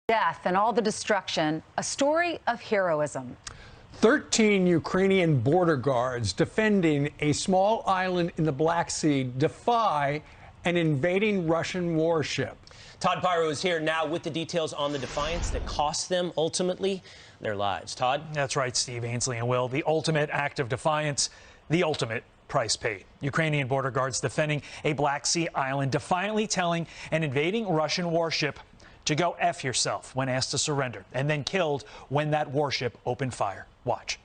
Death and all the destruction, a story of heroism. 13 Ukrainian border guards defending a small island in the Black Sea defy an invading Russian warship. Todd Pyro is here now with the details on the defiance that cost them ultimately their lives. Todd? That's right, Steve, Ainsley and Will. The ultimate act of defiance, the ultimate price paid. Ukrainian border guards defending a Black Sea island, defiantly telling an invading Russian warship to go F yourself when asked to surrender, and then killed when that warship opened fire. Watch.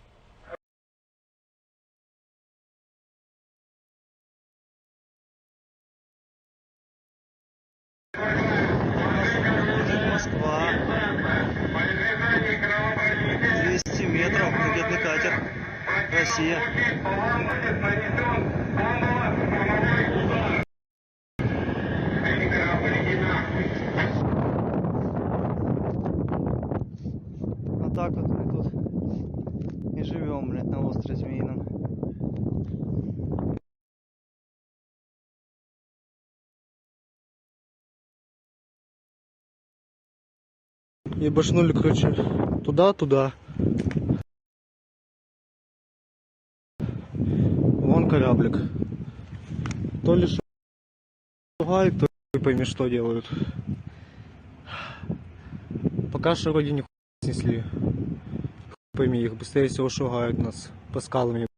Москва. 200 метров. Ракетный катер. Россия. Вот так вот мы тут и живем, блядь, на острове Змеином. И башнули, короче, туда-туда. Вон кораблик. То ли шугают, то ли пойми, что делают. Пока что вроде не снесли. Пойми, их быстрее всего шугают нас по скалам.